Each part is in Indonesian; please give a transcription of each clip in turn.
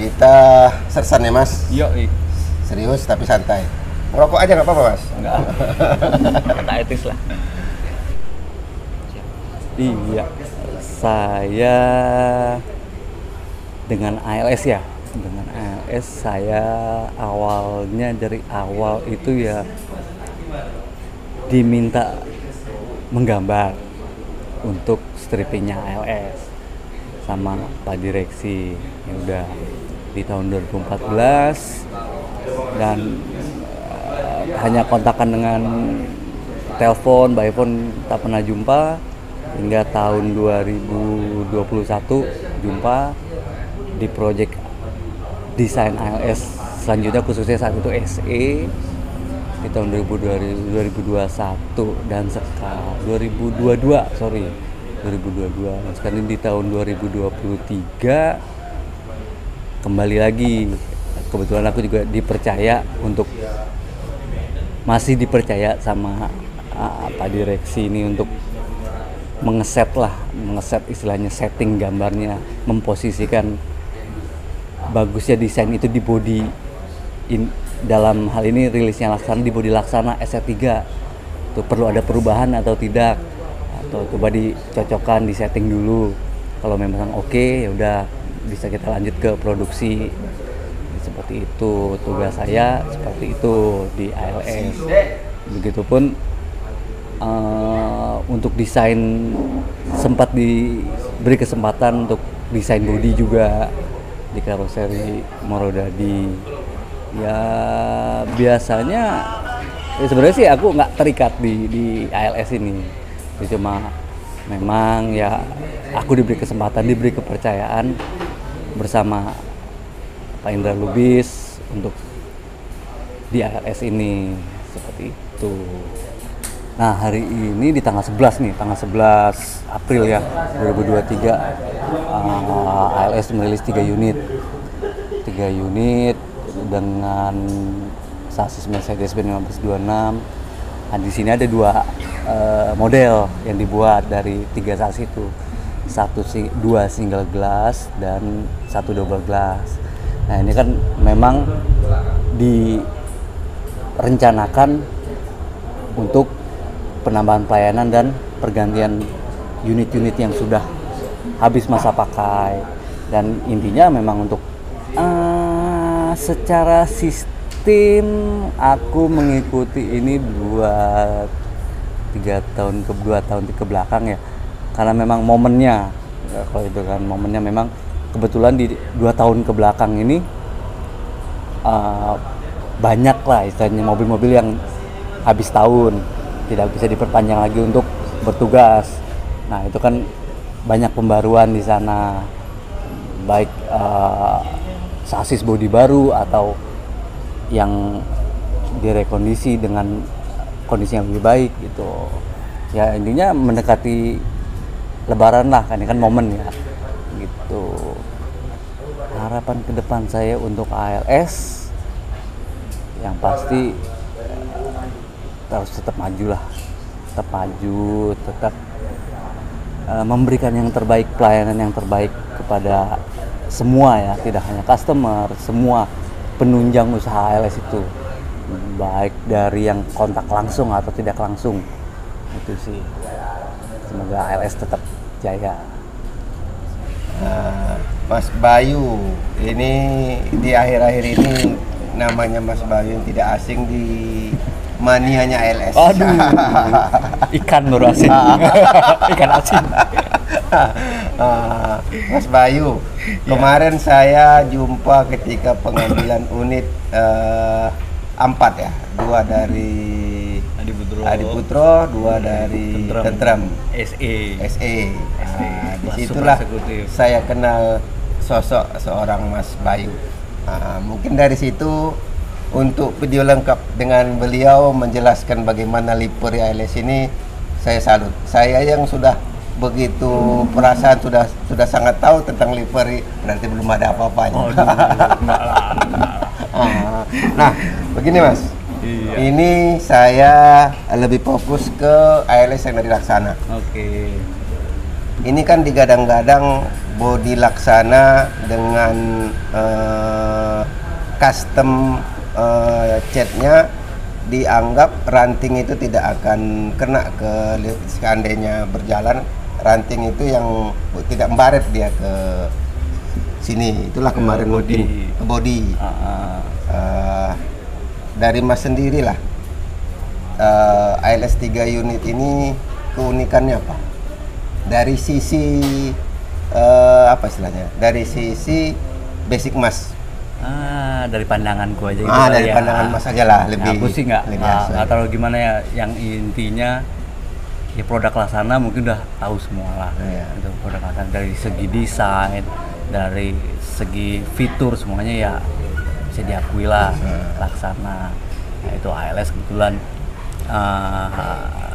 Kita sersan ya Mas? Yoi. Serius tapi santai. Ngerokok aja nggak apa-apa Mas? Enggak. Tak etis lah. Iya. Saya dengan ALS ya. Dengan ALS saya awalnya dari awal itu ya diminta menggambar untuk strippingnya ALS sama Pak Direksi. Ya udah di tahun 2014 dan hanya kontakan dengan telepon, by phone tak pernah jumpa hingga tahun 2021 jumpa di project desain ALS selanjutnya, khususnya saat itu SE di tahun 2021 dan sekarang 2022 dan sekarang di tahun 2023 kembali lagi. Kebetulan aku juga masih dipercaya sama Pak Direksi ini untuk mengeset istilahnya, setting gambarnya, memposisikan bagusnya desain itu di body, dalam hal ini rilisnya Laksana di body Laksana SE3 tuh perlu ada perubahan atau tidak, atau coba dicocokkan, di setting dulu. Kalau memang oke, ya udah bisa kita lanjut ke produksi. Seperti itu tugas saya, seperti itu di ALS. Begitupun untuk desain sempat diberi kesempatan untuk desain bodi juga di karoseri Morodadi. Ya biasanya sebenarnya sih aku nggak terikat di ALS ini. Cuma memang ya aku diberi kesempatan, diberi kepercayaan bersama Pak Indra Lubis untuk di ALS ini, seperti itu. Nah hari ini di tanggal 11 April ya 2023 ALS merilis 3 unit dengan sasis Mercedes-Benz 1526. Nah, di sini ada 2 model yang dibuat dari 3 sasis itu, 2 single glass dan 1 double glass. Nah ini kan memang direncanakan untuk penambahan pelayanan dan pergantian unit-unit yang sudah habis masa pakai, dan intinya memang untuk secara sistem aku mengikuti ini 2 tahun ke belakang ya, karena memang momennya kalau itu kan momennya memang kebetulan di 2 tahun ke belakang ini banyak lah istilahnya mobil-mobil yang habis tahun tidak bisa diperpanjang lagi untuk bertugas. Nah itu kan banyak pembaruan di sana, baik sasis bodi baru atau yang direkondisi dengan kondisi yang lebih baik gitu. Ya intinya mendekati Lebaran lah, ini kan momen ya gitu. Harapan ke depan saya untuk ALS yang pasti harus tetap maju lah, tetap memberikan yang terbaik, pelayanan yang terbaik kepada semua ya, tidak hanya customer, semua penunjang usaha ALS itu, baik dari yang kontak langsung atau tidak langsung. Itu sih, semoga ALS tetap jaya. Mas Bayu, ini di akhir-akhir ini namanya Mas Bayu yang tidak asing di manianya ALS. Aduh, ikan baru asin. Ikan asin. Mas Bayu, kemarin saya jumpa ketika pengambilan unit A4 ya, 2 dari Adi Putro, 2 dari Tentrem SE. Disitulah saya kenal sosok seorang Mas Bayu. Mungkin dari situ untuk video lengkap dengan beliau menjelaskan bagaimana livery ALS ini, saya salut. Saya yang sudah begitu perasaan sudah sangat tahu tentang livery, berarti belum ada apa-apanya. Nah, begini Mas. Iya. Ini saya lebih fokus ke ALS yang dari Laksana. Oke. ini kan digadang-gadang bodi Laksana dengan custom catnya, dianggap ranting itu tidak akan kena seandainya berjalan, ranting itu yang tidak membaret dia ke sini. Itulah kemarin mungkin ke bodi. Dari Mas sendiri lah, ALS 3 unit ini keunikannya apa? Dari sisi apa istilahnya? Dari sisi basic Mas. Dari pandanganku aja gitu. Dari pandangan Mas aja lah, lebih. Aku sih nggak tahu gimana ya. Yang intinya ya produk Laksana mungkin udah tahu semua lah. Itu produk Laksana dari segi desain, dari segi fitur semuanya ya bisa diakui lah Laksana. Nah, itu ALS kebetulan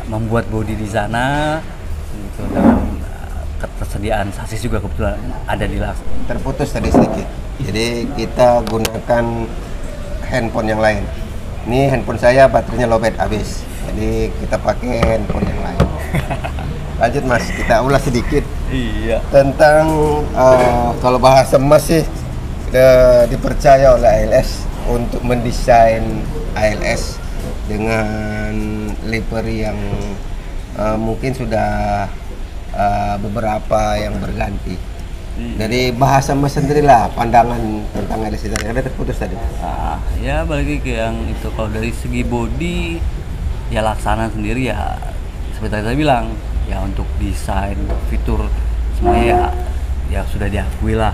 membuat bodi di sana gitu, dan ketersediaan sasis juga kebetulan ada di Laksana. Terputus tadi sedikit. Jadi kita gunakan handphone yang lain. Ini handphone saya baterainya lowbat habis. Jadi kita pakai handphone yang lain. Lanjut Mas, kita ulas sedikit. Iya. Tentang kalau bahasa Mas sih dipercaya oleh ALS untuk mendesain ALS dengan livery yang mungkin sudah beberapa yang berganti. Dari bahasa Mas sendiri lah, pandangan tentang ALS itu ada terputus tadi. Ya balik ke yang itu, kalau dari segi body ya Laksana sendiri ya seperti tadi saya bilang ya, untuk desain, fitur semuanya ya sudah diakui lah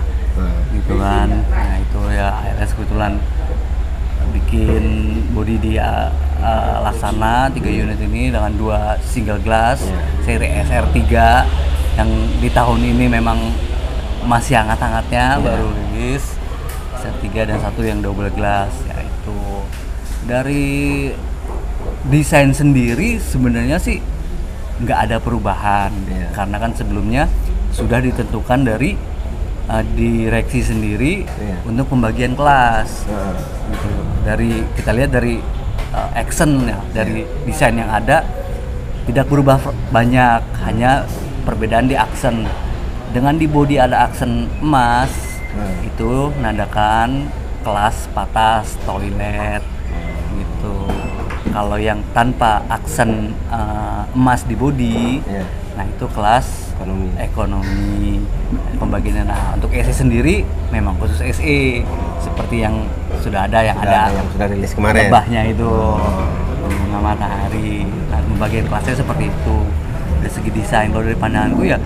gitu kan. Nah itu ya ALS kebetulan bikin body di Laksana 3 unit ini dengan 2 single glass seri SR3 yang di tahun ini memang masih hangat-hangatnya, baru rilis SR3 dan satu yang double glass. Yaitu dari desain sendiri sebenarnya sih nggak ada perubahan, karena kan sebelumnya sudah ditentukan dari direksi sendiri untuk pembagian kelas. Gitu. Dari kita lihat dari action ya, dari desain yang ada tidak berubah banyak, hanya perbedaan di aksen. Dengan di body ada aksen emas, itu menandakan kelas patas toilet gitu. Kalau yang tanpa aksen emas di body, nah itu kelas ekonomi pembagiannya. Nah untuk SE sendiri memang khusus SE seperti yang sudah ada, yang sudah rilis kemarin. Lebahnya itu bunga matahari. Nah pembagian kelasnya seperti itu. Dari segi desain kalau dari pandanganku ya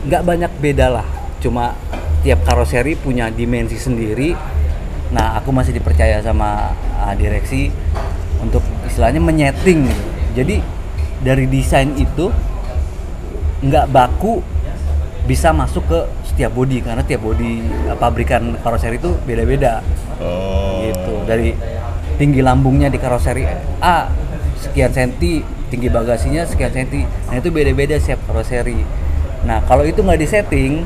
nggak banyak beda lah, cuma tiap karoseri punya dimensi sendiri. Nah aku masih dipercaya sama direksi untuk istilahnya menyeting gitu. Jadi dari desain itu nggak baku bisa masuk ke setiap body, karena tiap body pabrikan karoseri itu beda-beda. Gitu. Dari tinggi lambungnya di karoseri A sekian senti, tinggi bagasinya sekian senti. Nah itu beda-beda setiap karoseri. Nah kalau itu nggak disetting,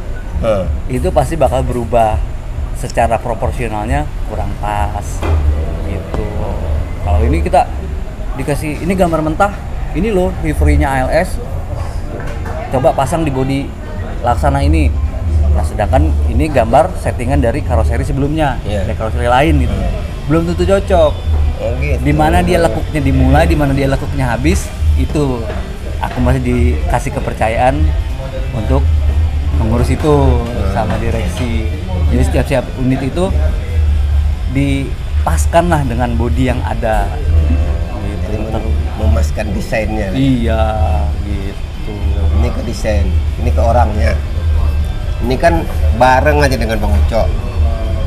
itu pasti bakal berubah. Secara proporsionalnya kurang pas. Gitu. Kalau ini kita dikasih, ini gambar mentah, ini loh livery-nya ALS. Coba pasang di bodi Laksana ini. Nah sedangkan ini gambar settingan dari karoseri sebelumnya, dari karoseri lain gitu. Belum tentu cocok. Di mana dia lekuknya dimulai, di mana dia lekuknya habis, itu aku masih dikasih kepercayaan untuk mengurus itu sama direksi. Jadi setiap unit itu dipaskan lah dengan bodi yang ada. Gitu. Memaskan desainnya. Iya, gitu. Ini ke desain, ini ke orangnya. Ini kan bareng aja dengan Bang Ucok.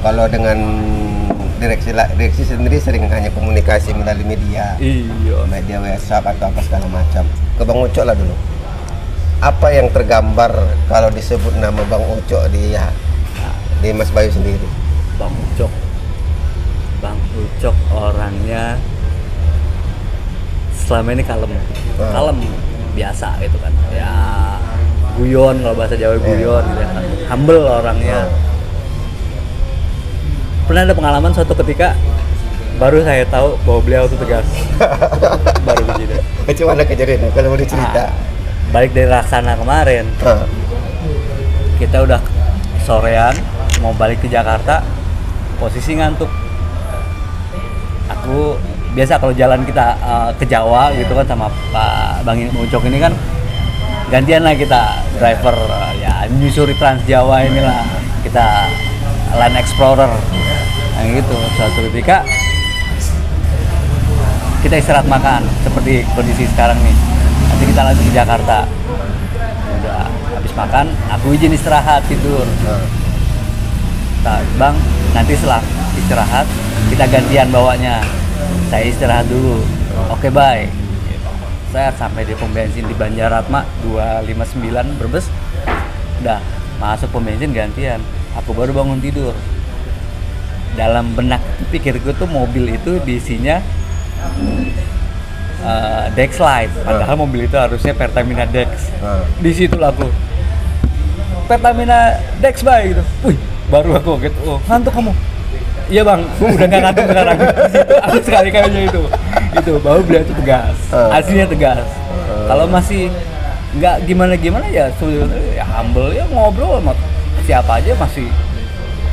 Kalau dengan direksi sendiri sering hanya komunikasi melalui media, media WhatsApp atau apa segala macam. Ke Bang Ucok lah dulu. Apa yang tergambar kalau disebut nama Bang Ucok di Mas Bayu sendiri? Bang Ucok orangnya selama ini kalem, biasa gitu kan. Ya guyon, kalau bahasa Jawa guyon, gitu ya. Humble orangnya. Pernah ada pengalaman suatu ketika baru saya tahu bahwa beliau itu tegas. Baru begini. Cuma ada kejadian kalau mau dicerita. balik dari Laksana kemarin, kita udah sorean mau balik ke Jakarta, posisi ngantuk. Aku biasa kalau jalan kita ke Jawa gitu kan sama Pak Bang Ucok ini kan gantian lah kita driver ya nyusuri Trans Jawa inilah, kita Land Explorer yang gitu. Suatu ketika kita istirahat makan seperti kondisi sekarang nih, nanti kita lanjut ke Jakarta. Udah habis makan aku izin istirahat tidur. Nah, Bang, nanti setelah istirahat kita gantian bawanya, saya istirahat dulu. Oke, bye. Saya sampai di pom bensin di Banjaratma 259 Brebes, udah masuk pom bensin gantian, aku baru bangun tidur. Dalam benak pikirku tuh mobil itu diisinya Dexlite, padahal mobil itu harusnya Pertamina Dex. Di situ aku Pertamina Dex bay gitu. Wih, baru aku gitu. Oh, ngantuk kamu? Iya bang, udah nggak ngantuk sekarang. Aku sekali-kalinya itu bahwa beliau itu tegas, aslinya tegas. Kalau masih nggak gimana-gimana ya, ya humble ya, ngobrol sama siapa aja masih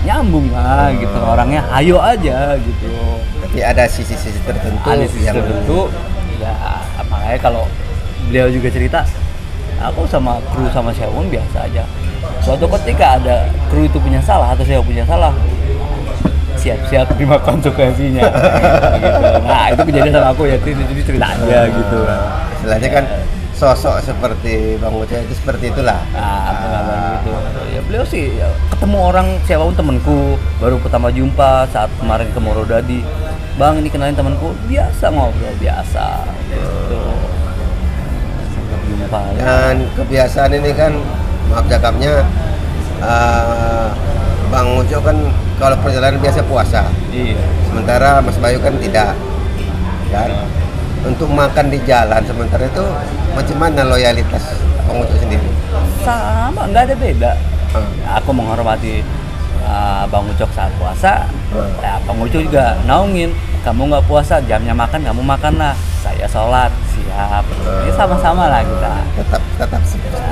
nyambung lah gitu, orangnya ayo aja gitu. Tapi ada sisi-sisi tertentu yang tertentu ya, makanya kalau beliau juga cerita, aku sama kru sama Sewon biasa aja. Suatu ketika ada kru itu punya salah atau saya punya salah, siap-siap terima konsekuensinya gitu. Nah itu kejadian sama aku ya, itu cerita aja gitu. Istilahnya kan sosok seperti Bang Ucok itu seperti itulah. Gitu. Ya beliau sih ya, ketemu orang Sewon temanku, baru pertama jumpa saat kemarin ke Morodadi. Bang, ini kenalin temanku, biasa ngobrol biasa gitu. Jumpa. Dan kebiasaan ini kan, maaf cakapnya, Bang Ucok kan kalau perjalanan biasa puasa. Iya. Sementara Mas Bayu kan tidak. Dan untuk makan di jalan sementara itu macam mana loyalitas Bang Ucok sendiri? Sama, nggak ada beda. Aku menghormati Bang Ucok saat puasa. Ya, Bang Ucok juga naungin, kamu nggak puasa, jamnya makan kamu makanlah. Saya sholat, siap. Ini sama-sama lah kita.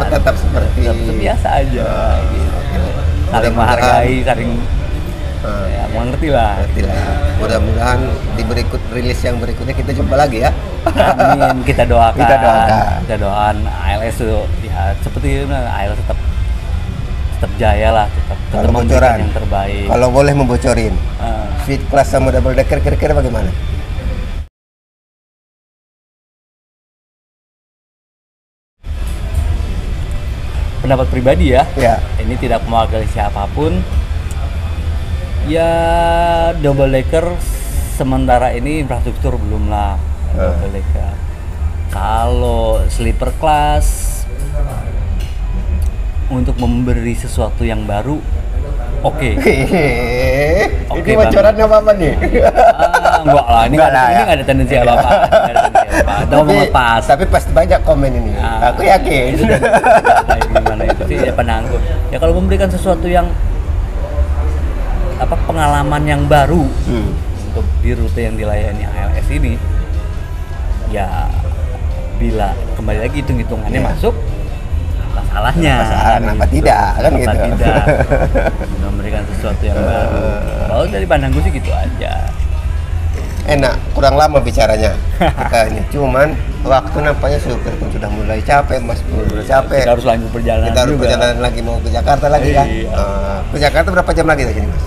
Tetap seperti biasa aja. Gitu. Saling menghargai, saling ya mengerti lah. Mudah-mudahan di rilis yang berikutnya kita jumpa lagi ya. Amin, kita doakan. Kita doakan ALS tuh ya seperti itu, ALS tetap jaya lah, tetap memberikan yang terbaik. Kalau boleh membocorin, Speed Class sama Double Decker kira-kira bagaimana? Pendapat pribadi ya, ya. Ini tidak mewakili siapapun. Ya double decker sementara ini infrastruktur belum lah. Double decker. Kalau sleeper class untuk memberi sesuatu yang baru, oke. Ini bocorannya apa nih? Enggak lah, ini nggak ada tendensi apa-apa. Tapi pasti banyak komen ini. Aku yakin. Gimana itu sih ya penanggung. Ya kalau memberikan sesuatu yang pengalaman yang baru untuk di rute yang dilayani ALS ini, ya bila kembali lagi hitung-hitungannya masuk, masalahnya kenapa tidak kan gitu. Tidak memberikan sesuatu yang baru. Kalau dari pandang gue sih gitu aja. Enak, kurang lama bicaranya kita ini. Cuman waktu nampaknya supir pun sudah mulai capek, Mas pun sudah capek. Kita harus lanjut perjalanan. Kita harus juga. Perjalanan lagi mau ke Jakarta lagi kan. Ke Jakarta berapa jam lagi dari sini, Mas?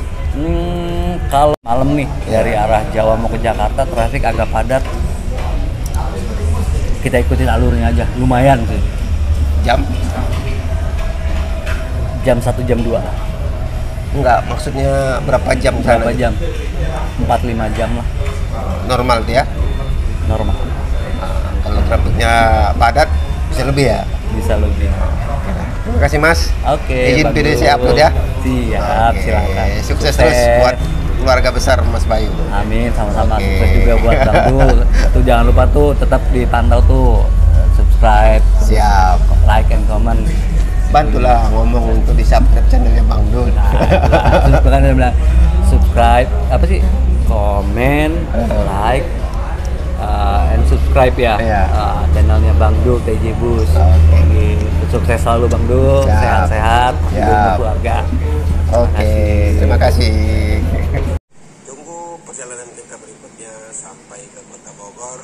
Kalau malam nih dari arah Jawa mau ke Jakarta traffic agak padat. Kita ikutin alurnya aja, lumayan sih. Jam 1 jam 2. Enggak, maksudnya berapa jam sana? Berapa jam? 4-5 jam lah. Normal tuh ya? Normal. Kalau trafiknya padat bisa lebih ya? Bisa lebih. Terima kasih Mas. Oke. Izin video saya upload ya? Siap, silakan. Sukses terus buat keluarga besar Mas Bayu. Amin, sama-sama. Sukses juga buat Bang Dul. Tuh jangan lupa tuh tetap dipantau tuh, subscribe, siap, like and comment. Bantulah ngomong untuk di subscribe channelnya Bang Dul. Nah, subscribe apa sih? Comment, like, and subscribe ya, Iya. channelnya Bang Dul TJ Bus. Oke. Gitu. Sukses selalu Bang Dul, Siap. sehat-sehat, Siap. hidupnya keluarga. Oke, terima kasih. Tunggu perjalanan kita berikutnya sampai ke Kota Bogor.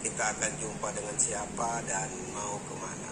Kita akan jumpa dengan siapa dan mau kemana.